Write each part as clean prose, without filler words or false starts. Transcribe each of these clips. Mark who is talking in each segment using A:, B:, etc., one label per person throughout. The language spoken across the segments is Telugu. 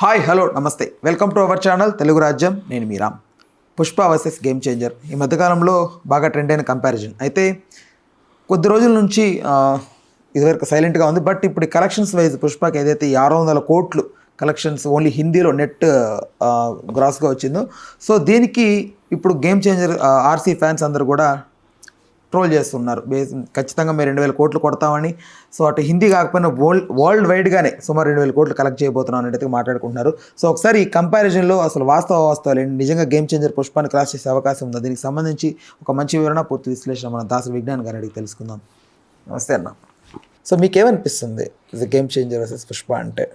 A: హాయ్ హలో నమస్తే welcome to our channel Telugu Rajyam. నేను మీ Ram. Pushpa versus Game Changer ఈ మధ్యకాలంలో బాగా ట్రెండ్ అయిన కంపారిజన్. అయితే కొద్ది రోజుల నుంచి ఇదివరకు సైలెంట్గా ఉంది. బట్ ఇప్పుడు కలెక్షన్స్ వైజ్ పుష్పకి ఏదైతే 600 కోట్లు కలెక్షన్స్ ఓన్లీ హిందీలో నెట్ గ్రాస్గా వచ్చిందో, సో దీనికి ఇప్పుడు గేమ్ చేంజర్ ఆర్సీ ఫ్యాన్స్ అందరూ కూడా ట్రోల్ చేస్తున్నారు. ఖచ్చితంగా మేము 2000 కోట్లు కొడతామని. సో అటు హిందీ కాకపోయినా వరల్డ్ వైడ్గానే సుమారు 2000 కోట్లు కలెక్ట్ చేయబోతున్నాం అనేది మాట్లాడుకుంటున్నారు. సో ఒకసారి ఈ కంపారిజన్లో అసలు వాస్తవాలు ఏంటి, నిజంగా గేమ్ చేంజర్ పుష్పాన్ని క్రాస్ చేసే అవకాశం ఉందా, దీనికి సంబంధించి ఒక మంచి వివరణ, పూర్తి విశ్లేషణ మన దాసరి విజ్ఞాన్ గారిని అడిగి తెలుసుకుందాం. నమస్తే అన్న. సో మీకేమనిపిస్తుంది ఇది గేమ్ చేంజర్ వర్సెస్ పుష్ప అంటే?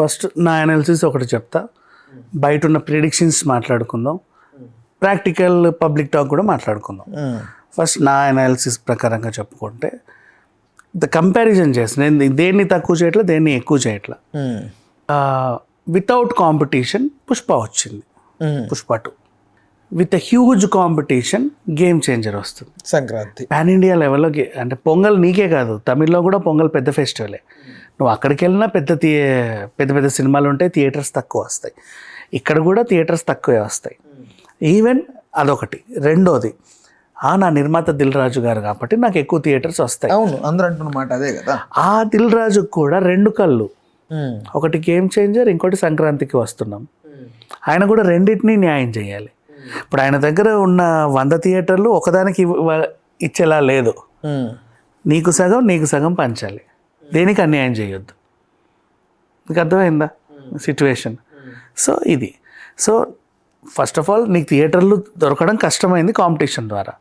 B: ఫస్ట్ నా అనాలిసిస్ ఒకటి చెప్తా, బయట ఉన్న ప్రిడిక్షన్స్ మాట్లాడుకుందాం, ప్రాక్టికల్ పబ్లిక్ టాక్ కూడా మాట్లాడుకుందాం. ఫస్ట్ నా అనాలిసిస్ ప్రకారంగా చెప్పుకుంటే, కంపారిజన్ చేస్తాను. నేను దేన్ని తక్కువ చేయట్లా, దేన్ని ఎక్కువ చేయట్లా. వితౌట్ కాంపిటీషన్ పుష్ప వచ్చింది, Pushpa 2. With huge competition game changer వస్తుంది.
A: సంక్రాంతి
B: పాన్ ఇండియా లెవెల్లో అంటే పొంగల్ నీకే కాదు, తమిళ్లో కూడా పొంగల్ పెద్ద ఫెస్టివలే. నువ్వు అక్కడికి వెళ్ళినా పెద్ద సినిమాలు ఉంటాయి, థియేటర్స్ తక్కువ వస్తాయి. ఇక్కడ కూడా థియేటర్స్ తక్కువే వస్తాయి. ఈవెన్ అదొకటి. రెండోది, నా నిర్మాత దిల్ రాజు గారు కాబట్టి నాకు ఎక్కువ థియేటర్స్ వస్తాయి.
A: అవును, అందరూ అంటున్నమాట అదే కదా.
B: ఆ దిల్ రాజుకు కూడా 2 కళ్ళు, ఒకటి గేమ్ చేంజర్, ఇంకోటి సంక్రాంతికి వస్తున్నాం. ఆయన కూడా రెండింటినీ న్యాయం చేయాలి. ఇప్పుడు ఆయన దగ్గర ఉన్న 100 థియేటర్లు ఒకదానికి ఇచ్చేలా లేదు. నీకు సగం పంచాలి, దేనికి అన్యాయం చేయొద్దు. మీకు అర్థమైందా సిచ్యువేషన్? సో ఇది. సో ఫస్ట్ ఆఫ్ ఆల్ నీకు థియేటర్లు దొరకడం కష్టమైంది కాంపిటీషన్ ద్వారా.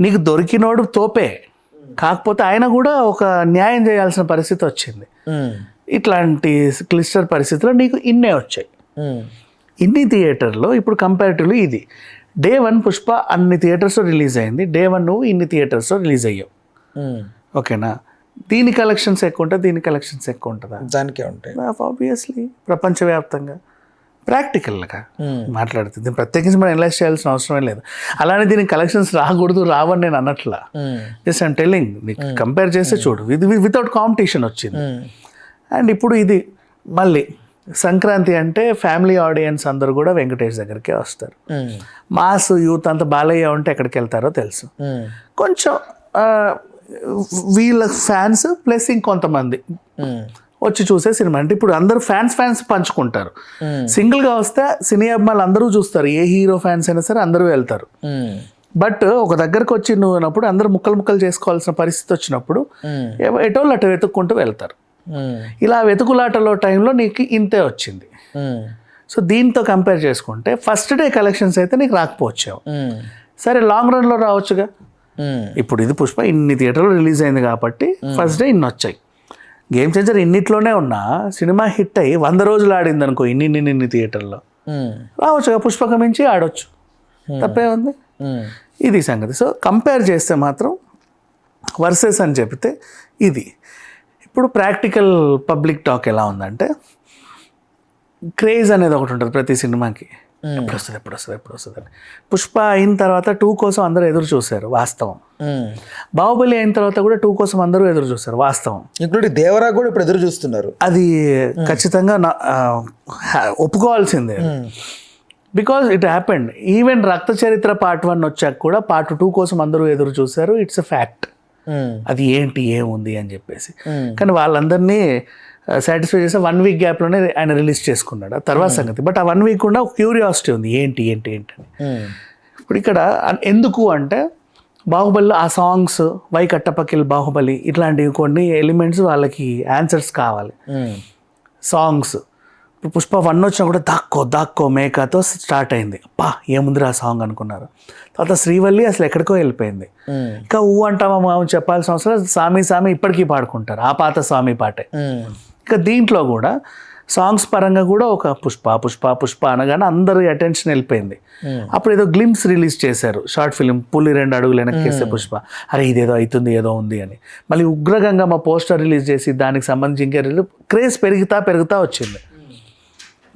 B: నీకు దొరికినోడు తోపే, కాకపోతే ఆయన కూడా ఒక న్యాయం చేయాల్సిన పరిస్థితి వచ్చింది. ఇట్లాంటి క్లిస్టర్ పరిస్థితుల్లో నీకు ఇన్నే వచ్చాయి. ఇన్ని థియేటర్లో ఇప్పుడు కంపారిటివ్లీ ఇది Day 1 పుష్ప అన్ని థియేటర్స్లో రిలీజ్ అయింది. Day 1 నువ్వు ఇన్ని థియేటర్స్లో రిలీజ్ అయ్యావు. ఓకేనా? దీని కలెక్షన్స్ ఎక్కువ ఉంటుంది, దీని కలెక్షన్స్ ఎక్కువ ఉంటుందా?
A: దానికే ఉంటాయి
B: ఆబ్వియస్లీ. ప్రపంచవ్యాప్తంగా ప్రాక్టికల్గా మాట్లాడుతుంది, ప్రత్యేకించి మనం అనలైజ్ చేయాల్సిన అవసరమే లేదు. అలానే దీనికి కలెక్షన్స్ రావని నేను అన్నట్లా. జస్ట్ ఐమ్ టెల్లింగ్, నీకు కంపేర్ చేస్తే చూడు, ఇది వితౌట్ కాంపిటీషన్ వచ్చింది. అండ్ ఇప్పుడు ఇది మళ్ళీ సంక్రాంతి అంటే ఫ్యామిలీ ఆడియన్స్ అందరూ కూడా వెంకటేష్ దగ్గరికే వస్తారు. మాస్ యూత్ అంతా బాలయ్య ఉంటే ఎక్కడికి వెళ్తారో తెలుసు. కొంచెం వీళ్ళ ఫ్యాన్స్ ప్లస్ ఇంకొంతమంది వచ్చి చూసే సినిమా. అంటే ఇప్పుడు అందరూ ఫ్యాన్స్ పంచుకుంటారు. సింగిల్గా వస్తే సినీ అభిమానులు అందరూ చూస్తారు, ఏ హీరో ఫ్యాన్స్ అయినా సరే అందరూ వెళ్తారు. బట్ ఒక దగ్గరకు వచ్చి నువ్వున్నప్పుడు అందరూ ముక్కలు చేసుకోవాల్సిన పరిస్థితి వచ్చినప్పుడు ఎటోళ్ళు అటు వెతుక్కుంటూ వెళ్తారు. ఇలా వెతుకులాటలో టైంలో నీకు ఇంతే వచ్చింది. సో దీంతో కంపేర్ చేసుకుంటే ఫస్ట్ డే కలెక్షన్స్ అయితే నీకు రాకపోవచ్చావు, సరే లాంగ్ రన్లో రావచ్చుగా. ఇప్పుడు ఇది పుష్ప ఇన్ని థియేటర్లో రిలీజ్ అయింది కాబట్టి ఫస్ట్ డే ఇన్ని వచ్చాయి. గేమ్ చేంజర్ ఇన్నిట్లోనే ఉన్నా సినిమా హిట్ అయ్యి 100 రోజులు ఆడింది అనుకో ఇన్ని థియేటర్లో, రావచ్చుగా, పుష్పక మించి ఆడొచ్చు, తప్పే ఉంది. ఇది సంగతి. సో కంపేర్ చేస్తే మాత్రం వర్సెస్ అని చెప్తే ఇది. ఇప్పుడు ప్రాక్టికల్ పబ్లిక్ టాక్ ఎలా ఉందంటే, క్రేజ్ అనేది ఒకటి ఉంటుంది ప్రతి సినిమాకి, ఎప్పుడు వస్తుంది అని. పుష్ప అయిన తర్వాత 2 కోసం అందరూ ఎదురు చూశారు, వాస్తవం. బాహుబలి అయిన తర్వాత కూడా 2 కోసం అందరూ ఎదురు చూశారు, వాస్తవం.
A: ఇంక్లూడింగ్ దేవరా కూడా ఇప్పుడు ఎదురు చూస్తున్నారు.
B: అది ఖచ్చితంగా ఒప్పుకోవాల్సిందే, బికాజ్ ఇట్ హ్యాపెండ్. ఈవెన్ రక్త చరిత్ర పార్ట్ 1 వచ్చాక కూడా పార్ట్ 2 కోసం అందరూ ఎదురు చూశారు. It's a fact. అది ఏంటి ఏముంది అని చెప్పేసి. కానీ వాళ్ళందరినీ సాటిస్ఫై చేస్తే 1 వీక్ గ్యాప్లోనే ఆయన రిలీజ్ చేసుకున్నాడు. ఆ తర్వాత సంగతి. బట్ ఆ 1 వీక్ కూడా ఒక క్యూరియాసిటీ ఉంది, ఏంటి అని. ఇప్పుడు ఇక్కడ ఎందుకు అంటే, బాహుబలిలో ఆ సాంగ్స్, వై కట్టపకిల్ బాహుబలి, ఇట్లాంటివి కొన్ని ఎలిమెంట్స్ వాళ్ళకి ఆన్సర్స్ కావాలి. సాంగ్స్ ఇప్పుడు పుష్ప 1 వచ్చినా కూడా దాక్కో మేకాతో స్టార్ట్ అయింది. ఏముందిరా ఆ సాంగ్ అనుకున్నారు. తర్వాత శ్రీవల్లి అసలు ఎక్కడికో వెళ్ళిపోయింది. ఇంకా అంటామా చెప్పాల్సిన అవసరం, సామి ఇప్పటికీ పాడుకుంటారు, ఆ పాత స్వామి పాటే. ఇంకా దీంట్లో కూడా సాంగ్స్ పరంగా కూడా ఒక పుష్ప అనగానే అందరూ అటెన్షన్ వెళ్ళిపోయింది. అప్పుడు ఏదో గ్లిమ్స్ రిలీజ్ చేశారు, షార్ట్ ఫిలిం, పులి 2 అడుగులు వెనక్కేస్తే పుష్ప, అరే ఇదేదో అవుతుంది, ఏదో ఉంది అని. మళ్ళీ ఉగ్రగంగా మా పోస్టర్ రిలీజ్ చేసి దానికి సంబంధించి ఇంకా క్రేజ్ పెరుగుతా వచ్చింది.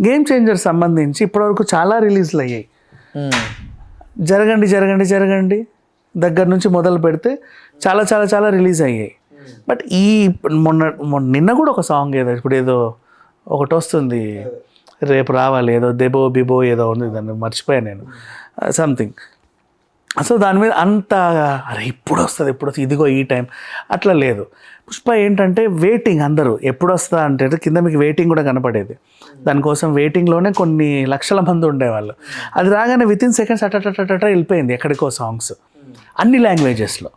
B: గేమ్ చేంజర్ సంబంధించి ఇప్పటివరకు చాలా రిలీజ్లు అయ్యాయి. జరగండి దగ్గర నుంచి మొదలు పెడితే చాలా రిలీజ్ అయ్యాయి. బట్ నిన్న కూడా ఒక సాంగ్ ఇప్పుడు ఏదో ఒకటి వస్తుంది రేపు రావాలి, ఏదో దెబో బిబో ఏదో ఉంది, దాన్ని మర్చిపోయాను నేను, సంథింగ్. సో దాని మీద అంత అరే ఇప్పుడు వస్తుంది ఇదిగో ఈ టైం అట్లా లేదు. పుష్ప ఏంటంటే వెయిటింగ్, అందరూ ఎప్పుడు వస్తా అంటే కింద మీకు వెయిటింగ్ కూడా కనపడేది, దానికోసం వెయిటింగ్లోనే కొన్ని లక్షల మంది ఉండేవాళ్ళు. అది రాగానే వితిన్ సెకండ్స్ అటటట వెళ్ళిపోయింది ఎక్కడికో సాంగ్స్ అన్ని లాంగ్వేజెస్లో.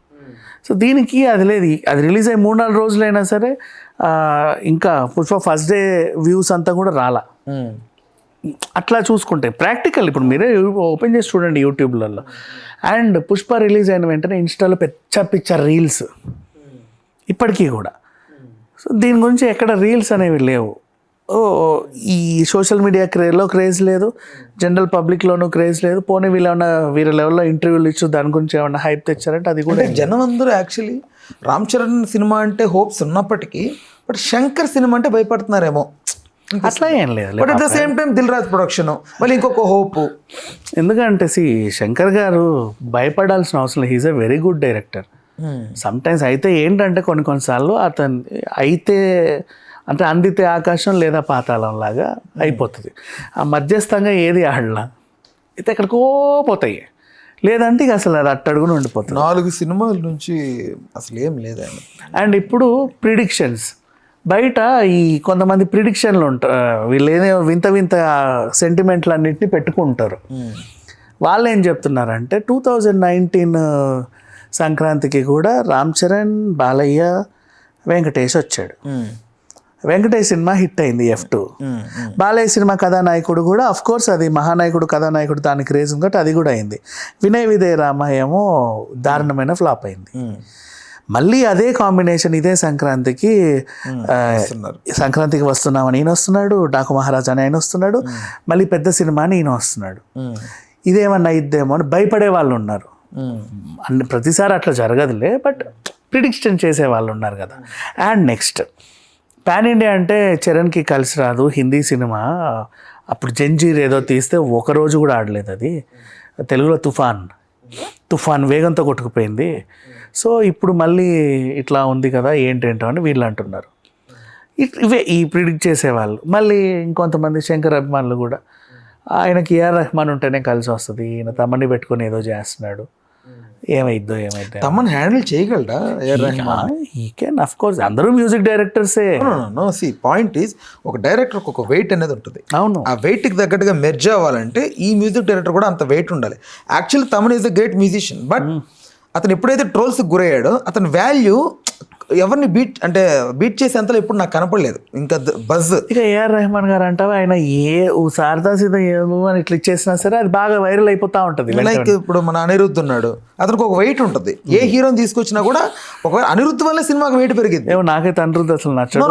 B: సో దీనికి అది లేదు, అది రిలీజ్ అయ్యి 3-4 రోజులైనా సరే ఇంకా పుష్ప ఫస్ట్ డే వ్యూస్ అంతా కూడా రాలా. అట్లా చూసుకుంటే ప్రాక్టికల్ ఇప్పుడు మీరే ఓపెన్ చేసి చూడండి యూట్యూబ్లలో. అండ్ పుష్ప రిలీజ్ అయిన వెంటనే ఇన్స్టాలో పిచ్చ రీల్స్ ఇప్పటికీ కూడా. సో దీని గురించి ఎక్కడ రీల్స్ అనేవి లేవు. ఈ సోషల్ మీడియా క్రేజ్ లేదు, జనరల్ పబ్లిక్లోనూ క్రేజ్ లేదు. పోనీ వీళ్ళ లెవెల్లో ఇంటర్వ్యూలు ఇచ్చు దాని గురించి ఏమన్నా హైప్ తెచ్చారంటే అది కూడా
A: జనం అందరూ యాక్చువల్లీ రామ్ చరణ్ సినిమా అంటే హోప్స్ ఉన్నప్పటికీ బట్ శంకర్ సినిమా అంటే భయపడుతున్నారేమో.
B: అట్లా ఏం లేదు,
A: but at the same time Dil Raj production మళ్ళీ ఇంకొక హోప్. ఎందుకంటే
B: శంకర్ గారు భయపడాల్సిన అవసరం లేదు, he's a very good director. Sometimes అయితే ఏంటంటే కొన్నిసార్లు అతను అయితే అంటే అందితే ఆకాశం లేదా పాతాళం లాగా అయిపోతుంది. ఆ మధ్యస్థంగా ఏది ఆడలా అయితే ఎక్కడికో పోతాయి, లేదంటే ఇక అసలు అది అట్టడుగున ఉండిపోతుంది.
A: 4 సినిమాల నుంచి అసలు ఏం లేదండి.
B: అండ్ ఇప్పుడు ప్రిడిక్షన్స్ బయట ఈ కొంతమంది ప్రిడిక్షన్లు ఉంటారు, వీళ్ళు ఏదో వింత సెంటిమెంట్లు అన్నింటినీ పెట్టుకుంటారు. వాళ్ళు ఏం చెప్తున్నారంటే 2019 సంక్రాంతికి కూడా రామ్ చరణ్, బాలయ్య, వెంకటేష్ వచ్చాడు. వెంకటేష్ సినిమా హిట్ అయింది F2. బాలయ్య సినిమా కథానాయకుడు కూడా అఫ్ కోర్స్ అది మహానాయకుడు కథానాయకుడు దానికి క్రేజ్ కాబట్టి అది కూడా అయింది. వినయ విధేయ రామ ఏమో దారుణమైన ఫ్లాప్ అయింది. మళ్ళీ అదే కాంబినేషన్ ఇదే సంక్రాంతికి వస్తున్నామని ఈయన వస్తున్నాడు, డాకు మహారాజ్ అని ఆయన వస్తున్నాడు, మళ్ళీ పెద్ద సినిమా అని ఈయన వస్తున్నాడు. ఇదేమన్నా ఇద్దేమో అని భయపడే వాళ్ళు ఉన్నారు. అన్ని ప్రతిసారి అట్లా జరగదులే, బట్ ప్రిడిక్షన్ చేసే వాళ్ళు ఉన్నారు కదా. అండ్ నెక్స్ట్ పాన్ ఇండియా అంటే చరణ్కి కలిసి రాదు. హిందీ సినిమా అప్పుడు జంజీర్ ఏదో తీస్తే ఒకరోజు కూడా ఆడలేదు, అది తెలుగులో తుఫాన్ వేగంతో కొట్టుకుపోయింది. సో ఇప్పుడు మళ్ళీ ఇట్లా ఉంది కదా ఏంటేంటో అని వీళ్ళు అంటున్నారు. ఇవే ఈ ప్రిడిక్ట్ చేసేవాళ్ళు. మళ్ళీ ఇంకొంతమంది శంకర్ అభిమానులు కూడా ఆయనకి ఏఆర్ రెహమాన్ ఉంటేనే కలిసి వస్తుంది, ఈయన తమన్ని పెట్టుకొని ఏదో చేస్తున్నాడు, ఏమైద్దో
A: తమన్ హ్యాండిల్ చేయగలడా
B: ఈ కెన్ అఫ్ కోర్స్, అందరూ మ్యూజిక్ డైరెక్టర్సే.
A: పాయింట్ ఈజ్ ఒక డైరెక్టర్ ఒక వెయిట్ అనేది ఉంటుంది.
B: అవును,
A: ఆ వెయిట్కి తగ్గట్టుగా మెర్జ్ అవ్వాలంటే ఈ మ్యూజిక్ డైరెక్టర్ కూడా అంత వెయిట్ ఉండాలి. Actually Thaman is the great musician, but అతను ఎప్పుడైతే ట్రోల్స్కి గురయ్యాడో అతని వాల్యూ ఎవరిని బీట్ చేసేంతలో ఇప్పుడు నాకు కనపడలేదు. ఇంకా బజ్
B: ఇక ఏఆర్ రెహమాన్ గారు అంటావా, ఆయన శారదా సీత ఏమో అని ఇట్లా ఇచ్చేసినా సరే అది బాగా వైరల్ అయిపోతా ఉంటుంది.
A: లైక్ ఇప్పుడు మన అనిరుద్ధ్ ఉన్నాడు, అతనికి ఒక వెయిట్ ఉంటుంది. ఏ హీరోని తీసుకొచ్చినా కూడా ఒకవేళ అనిరుద్ధ్ వల్ల సినిమాకి వెయిట్ పెరిగింది.
B: ఏమో నాకైతే అనిరుద్ధ్ అసలు నచ్చదు.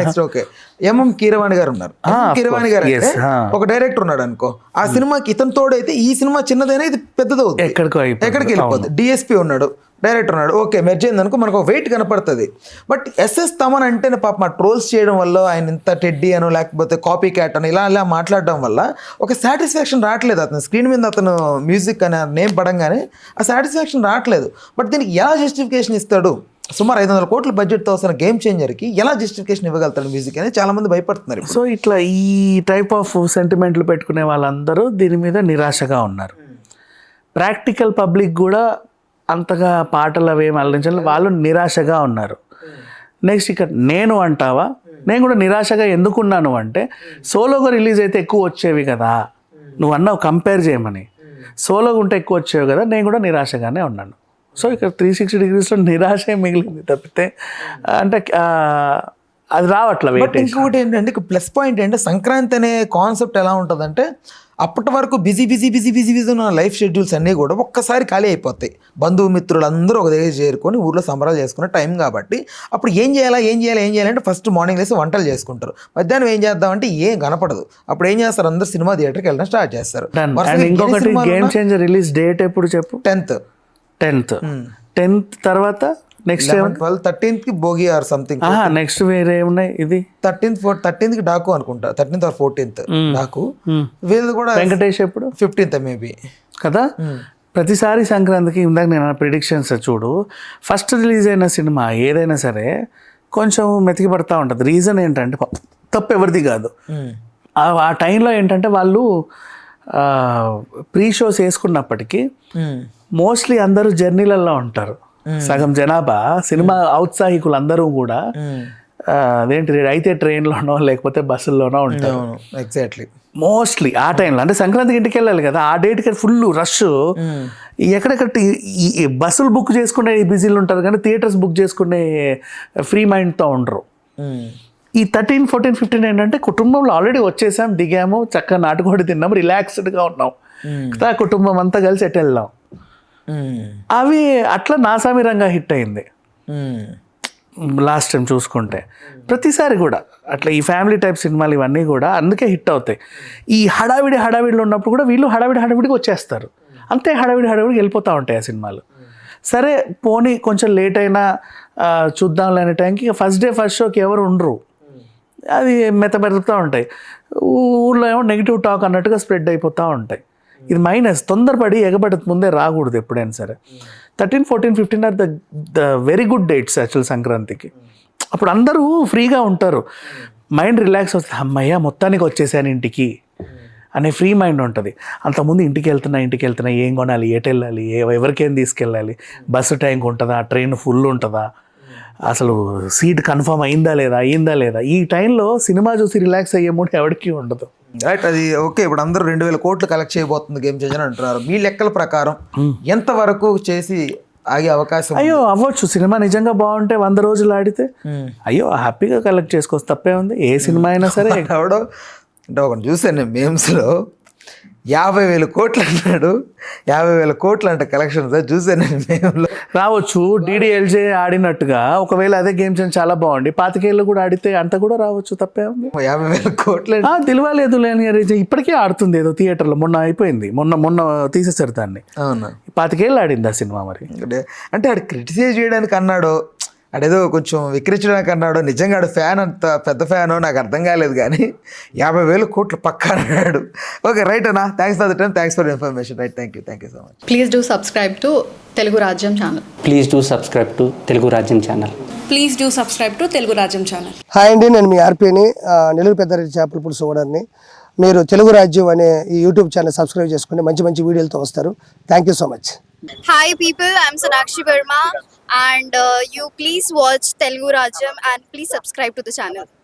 A: నెక్స్ట్ ఓకే ఎంఎం కీరవాణి గారు ఉన్నారు. కీరవాణి గారు అంటే ఒక డైరెక్టర్ ఉన్నాడు అనుకో, ఆ సినిమాకి ఇతని తోడైతే ఈ సినిమా చిన్నదైనా ఇది పెద్దదవుతుంది, ఎక్కడికి వెళ్ళిపోతుంది. డిఎస్పీ ఉన్నాడు, డైరెక్టర్ ఉన్నాడు, ఓకే మెర్జ్ అయింది అనుకో, మనకు వెయిట్ కనపడుతుంది. బట్ ఎస్ఎస్ తమన్ అంటేనే పాప మా ట్రోల్స్ చేయడం వల్ల ఆయన ఇంత టెడ్డీ అనో లేకపోతే కాపీ క్యాట్ అని ఇలా మాట్లాడడం వల్ల ఒక సాటిస్ఫాక్షన్ రావట్లేదు. అతను స్క్రీన్ మీద అతను మ్యూజిక్ అనే నేమ్ పడంగానే ఆ సాటిస్ఫాక్షన్ రావట్లేదు. బట్ దీనికి ఎలా జస్టిఫికేషన్ ఇస్తాడు? సుమారు 500 కోట్ల బడ్జెట్తో వస్తున్న గేమ్ చేంజర్కి ఎలా జస్టిఫికేషన్ ఇవ్వగలుగుతాడు మ్యూజిక్ అని చాలా మంది భయపడుతున్నారు.
B: సో ఇట్లా ఈ టైప్ ఆఫ్ సెంటిమెంట్లు పెట్టుకునే వాళ్ళందరూ దీని మీద నిరాశగా ఉన్నారు. ప్రాక్టికల్ పబ్లిక్ కూడా అంతగా పాటలు అవి ఏమి అల్లించాలి, వాళ్ళు నిరాశగా ఉన్నారు. నెక్స్ట్ ఇక్కడ నేను అంటావా, నేను కూడా నిరాశగా ఎందుకున్నాను అంటే సోలోగా రిలీజ్ అయితే ఎక్కువ వచ్చేవి కదా, నువ్వు అన్నావు కంపేర్ చేయమని, సోలోగా ఉంటే ఎక్కువ వచ్చేవి కదా, నేను కూడా నిరాశగానే ఉన్నాను. సో ఇక్కడ 360 degreesలో నిరాశే మిగిలింది తప్పితే అంటే అది రావట్లే.
A: ఇంకొకటి ఏంటంటే ప్లస్ పాయింట్ ఏంటంటే సంక్రాంతి అనే కాన్సెప్ట్ ఎలా ఉంటుందంటే అప్పటి వరకు బిజీ ఉన్న లైఫ్ షెడ్యూల్స్ అన్నీ కూడా ఒక్కసారి ఖాళీ అయిపోతాయి. బంధుమిత్రులు అందరూ ఒక దగ్గర చేరుకొని ఊర్లో సంబరాలు చేసుకునే టైం కాబట్టి అప్పుడు ఏం చేయాలి అంటే ఫస్ట్ మార్నింగ్ లేసి వంటలు చేసుకుంటారు. మధ్యాహ్నం ఏం చేద్దామంటే ఏం కనపడదు. అప్పుడు ఏం చేస్తారు, అందరూ సినిమా థియేటర్కి వెళ్ళడం స్టార్ట్ చేస్తారు.
B: ఇంకొకటి గేమ్ చేంజర్ రిలీజ్ డేట్ ఎప్పుడు చెప్పు? 10th తర్వాత next
A: 13th Bhogi or something.
B: Next వేరే ఉన్నాయి. ఇది
A: 13th డాకు అనుకుంటా, 13th or 14th డాకు. వీళ్ళు కూడా
B: వెంకటేష్ ఎప్పుడు
A: 15th మేబీ
B: కదా. ప్రతిసారి సంక్రాంతికి ఇందాక నేను ప్రిడిక్షన్స్ చూడు, ఫస్ట్ రిలీజ్ అయిన సినిమా ఏదైనా సరే కొంచెం మెతికి పడతా ఉంటుంది. రీజన్ ఏంటంటే తప్పు ఎవరిది కాదు. ఆ టైంలో ఏంటంటే వాళ్ళు ప్రీ షోస్ వేసుకున్నప్పటికీ మోస్ట్లీ అందరూ జర్నీలలో ఉంటారు. సగం జనాభా సినిమా ఔత్సాహికులు అందరూ కూడా అదేంటి అయితే ట్రైన్లోనో లేకపోతే బస్సుల్లోనో ఉంటారు.
A: ఎగ్జాక్ట్లీ
B: మోస్ట్లీ ఆ టైంలో అంటే సంక్రాంతికి ఇంటికి వెళ్ళాలి కదా, ఆ డేట్కి ఫుల్ రష్. ఎక్కడెక్కడ ఈ బస్సులు బుక్ చేసుకునే బిజీలు ఉంటారు కానీ థియేటర్స్ బుక్ చేసుకునే ఫ్రీ మైండ్తో ఉండరు. ఈ 13, 14, 15 ఏంటంటే కుటుంబంలో ఆల్రెడీ వచ్చేసాం, దిగాము, చక్కగా నాటుకోడి తిన్నాము, రిలాక్స్డ్గా ఉన్నాం, కుటుంబం అంతా కలిసి ఎటు వెళ్దాం. అవి అట్లా నాసామిరంగా హిట్ అయింది లాస్ట్ టైం చూసుకుంటే. ప్రతిసారి కూడా అట్లా ఈ ఫ్యామిలీ టైప్ సినిమాలు ఇవన్నీ కూడా అందుకే హిట్ అవుతాయి. ఈ హడావిడిలో ఉన్నప్పుడు కూడా వీళ్ళు హడావిడికి వచ్చేస్తారు, అంతే హడావిడికి వెళ్ళిపోతూ ఉంటాయి ఆ సినిమాలు. సరే పోనీ కొంచెం లేట్ అయినా చూద్దాంలే అనే టైంకి ఫస్ట్ డే ఫస్ట్ షోకి ఎవరు ఉండరు, అది మెతపెడుతూ ఉంటాయి. ఊళ్ళో ఏమో నెగిటివ్ టాక్ అన్నట్టుగా స్ప్రెడ్ అయిపోతూ ఉంటాయి. ఇది మైనస్. తొందరపడి ఎగబడి ముందే రాకూడదు ఎప్పుడైనా సరే. 13, 14, 15 are the very good dates actual సంక్రాంతికి. అప్పుడు అందరూ ఫ్రీగా ఉంటారు, మైండ్ రిలాక్స్ అవుతుంది, అమ్మయ్య మొత్తానికి వచ్చేసాను ఇంటికి అనే ఫ్రీ మైండ్ ఉంటుంది. అంతకుముందు ఇంటికి వెళ్తున్నా ఏం కొనాలి, ఎటు వెళ్ళాలి, ఎవరికేం తీసుకెళ్ళాలి, బస్సు టైంకి ఉంటుందా, ట్రైన్ ఫుల్ ఉంటుందా, అసలు సీట్ కన్ఫర్మ్ అయిందా లేదా. ఈ టైంలో సినిమా చూసి రిలాక్స్ అయ్యే మూడు ఎవరికి ఉండదు.
A: రైట్, అది ఓకే. ఇప్పుడు అందరూ 2,000 కోట్లు కలెక్ట్ చేయబోతుంది గేమ్ చేంజర్ అంటున్నారు. మీ లెక్కల ప్రకారం ఎంతవరకు చేసి ఆగే అవకాశం?
B: అయ్యో అవ్వచ్చు, సినిమా నిజంగా బాగుంటే 100 రోజులు ఆడితే అయ్యో హ్యాపీగా కలెక్ట్ చేసుకోవచ్చు, తప్పే ఉంది. ఏ సినిమా అయినా సరే.
A: ఎవడో అంటే ఒకటి చూసాను నేను మేమ్స్లో 50,000 కోట్లు అన్నాడు. 50,000 కోట్లు అంటే కలెక్షన్ సార్ చూసాను నేను మేమ్లో.
B: రావచ్చు DDLJ ఆడినట్టుగా. ఒకవేళ అదే గేమ్స్ చాలా బాగుండి 25 ఏళ్ళు కూడా ఆడితే అంత కూడా రావచ్చు, తప్పే ఉంది.
A: 50,000 కోట్లు
B: తెలియలేదు లేని ఇప్పటికే ఆడుతుంది ఏదో థియేటర్లో. మొన్న అయిపోయింది, మొన్న తీసేసారు దాన్ని.
A: అవునా,
B: 25 ఏళ్ళు ఆడింది ఆ సినిమా. మరి
A: అంటే ఆడు క్రిటిసైజ్ చేయడానికి అన్నాడు, అడేదో కొంచెం విక్రించడానికి అన్నాడు, నిజంగా ఆడు ఫ్యాన్, అంత పెద్ద ఫ్యాను నాకు అర్థం కాలేదు, కానీ 50,000 కోట్లు పక్కా అన్నాడు. ఓకే రైట్ అన్నా, thanks for the time, thanks for information. Right, thank you so much.
C: Please do subscribe to Telugu Rajyam channel.
D: Please do subscribe to Telugu Rajyam channel.
E: Please do subscribe to Telugu రాజ్యం ఛానల్.
F: హాయ్ అండి, నేను మీ ఆర్పీని, నెల్లూరు పెద్దారెడ్డి చేపల పులుసు ఓనర్ని. మీరు తెలుగు రాజ్యం అనే ఈ యూట్యూబ్ ఛానల్ సబ్స్క్రైబ్ చేసుకుని మంచి వీడియోలతో వస్తారు. Thank you so much.
G: Hi people, I'm Sonakshi Verma and you please watch Telugu Rajyam and please subscribe to the channel.